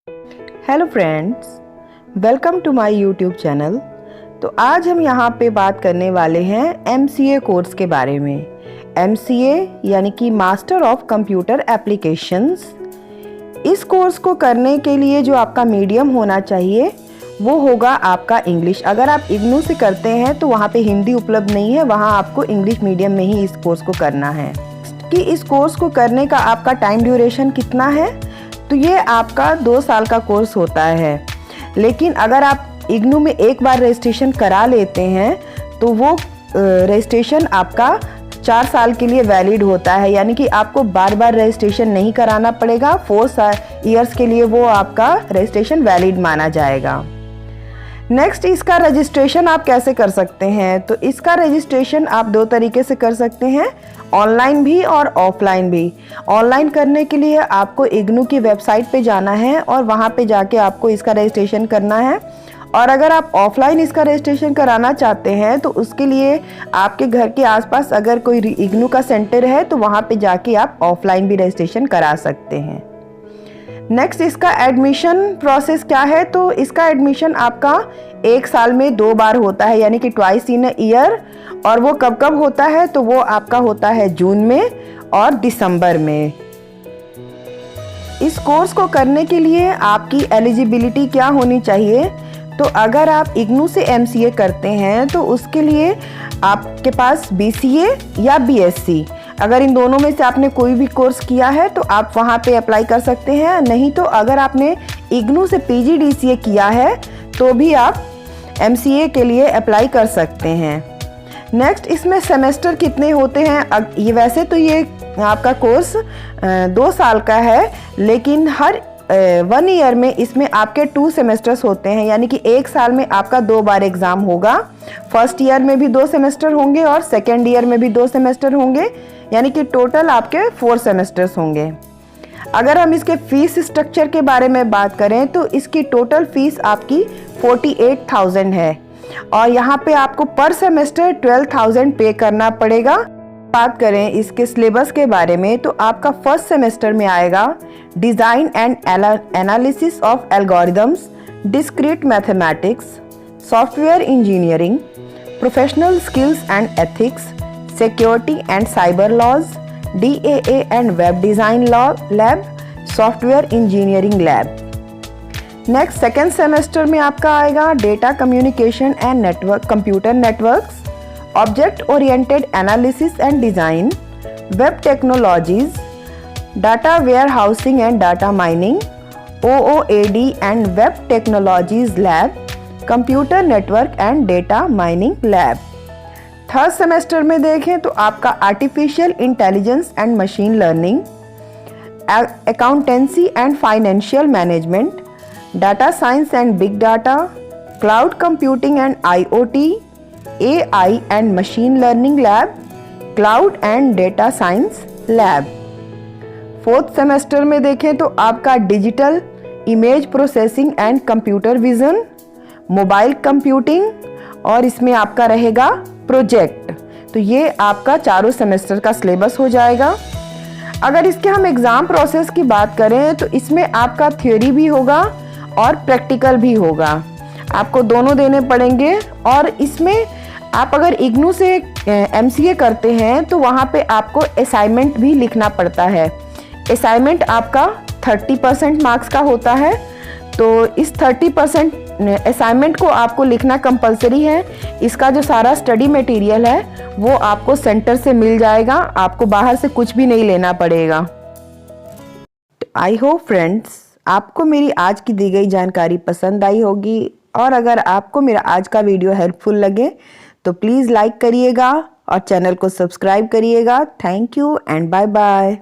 Hello friends, welcome to my YouTube channel. तो आज हम यहाँ पे बात करने वाले हैं MCA कोर्स के बारे में। MCA यानी कि मास्टर ऑफ कंप्यूटर एप्लीकेशंस। इस कोर्स को करने के लिए जो आपका मीडियम होना चाहिए वो होगा आपका इंग्लिश। अगर आप इग्नू से करते हैं तो वहाँ पे हिंदी उपलब्ध नहीं है, वहाँ आपको इंग्लिश मीडियम में ही इस कोर्स को करना है। कि इस कोर्स को करने का आपका टाइम ड्यूरेशन कितना है, तो ये आपका 2 साल का कोर्स होता है। लेकिन अगर आप इग्नू में एक बार रजिस्ट्रेशन करा लेते हैं तो वो रजिस्ट्रेशन आपका 4 साल के लिए वैलिड होता है, यानी कि आपको बार बार रजिस्ट्रेशन नहीं कराना पड़ेगा। 4 ईयर्स के लिए वो आपका रजिस्ट्रेशन वैलिड माना जाएगा। नेक्स्ट, इसका रजिस्ट्रेशन आप कैसे कर सकते हैं? तो इसका रजिस्ट्रेशन आप 2 तरीके से कर सकते हैं, ऑनलाइन भी और ऑफलाइन भी। ऑनलाइन करने के लिए आपको इग्नू की वेबसाइट पे जाना है और वहाँ पे जाके आपको इसका रजिस्ट्रेशन करना है। और अगर आप ऑफलाइन इसका रजिस्ट्रेशन कराना चाहते हैं तो उसके लिए आपके घर के आसपास अगर कोई इग्नू का सेंटर है तो वहाँ पे जाके आप ऑफलाइन भी रजिस्ट्रेशन करा सकते हैं। नेक्स्ट, इसका एडमिशन प्रोसेस क्या है? तो इसका एडमिशन आपका 1 साल में 2 बार होता है, यानी कि ट्वाइस इन ईयर। और वो कब कब होता है? तो वो आपका होता है जून में और दिसंबर में। इस कोर्स को करने के लिए आपकी एलिजिबिलिटी क्या होनी चाहिए? तो अगर आप इग्नू से MCA करते हैं तो उसके लिए आपके पास BCA या BSc, अगर इन दोनों में से आपने कोई भी कोर्स किया है तो आप वहाँ पे अप्लाई कर सकते हैं। नहीं तो अगर आपने इग्नू से PGDCA किया है तो भी आप MCA के लिए अप्लाई कर सकते हैं। नेक्स्ट, इसमें सेमेस्टर कितने होते हैं? ये वैसे तो ये आपका कोर्स 2 साल का है, लेकिन हर 1 ईयर में इसमें आपके 2 सेमेस्टर्स होते हैं, यानी कि 1 साल में आपका 2 बार एग्ज़ाम होगा। फर्स्ट ईयर में भी 2 सेमेस्टर होंगे और सेकेंड ईयर में भी 2 सेमेस्टर होंगे, यानी कि टोटल आपके 4 सेमेस्टर्स होंगे। अगर हम इसके फीस स्ट्रक्चर के बारे में बात करें तो इसकी टोटल फीस आपकी 48,000 है और यहाँ पे आपको पर सेमेस्टर 12,000 पे करना पड़ेगा। बात करें इसके सिलेबस के बारे में तो आपका फर्स्ट सेमेस्टर में आएगा design and analysis of algorithms, discrete mathematics, software engineering, professional skills and ethics, security and cyber laws, DAA and web design lab, software engineering lab. Next, second semester में आपका आएगा data communication and network, computer networks, object oriented analysis and design, web technologies, data warehousing and data mining, OOAD and web technologies lab, computer network and data mining lab. Third semester में देखें तो आपका artificial intelligence and machine learning, accountancy and financial management, data science and big data, cloud computing and IoT, AI and machine learning lab, cloud and data science lab. Fourth semester में देखें तो आपका digital image processing and computer vision, mobile computing और इसमें आपका रहेगा project. तो ये आपका 4 सेमेस्टर का सिलेबस हो जाएगा। अगर इसके हम एग्ज़ाम प्रोसेस की बात करें तो इसमें आपका थ्योरी भी होगा और प्रैक्टिकल भी होगा, आपको दोनों देने पड़ेंगे। और इसमें आप अगर इग्नू से MCA करते हैं तो वहाँ पे आपको असाइनमेंट भी लिखना पड़ता है। असाइनमेंट आपका 30% मार्क्स का होता है, तो इस 30% असाइनमेंट को आपको लिखना कंपलसरी है। इसका जो सारा स्टडी मटेरियल है वो आपको सेंटर से मिल जाएगा, आपको बाहर से कुछ भी नहीं लेना पड़ेगा। आई होप फ्रेंड्स आपको मेरी आज की दी गई जानकारी पसंद आई होगी, और अगर आपको मेरा आज का वीडियो हेल्पफुल लगे तो प्लीज़ लाइक करिएगा और चैनल को सब्सक्राइब करिएगा। Thank you and bye bye.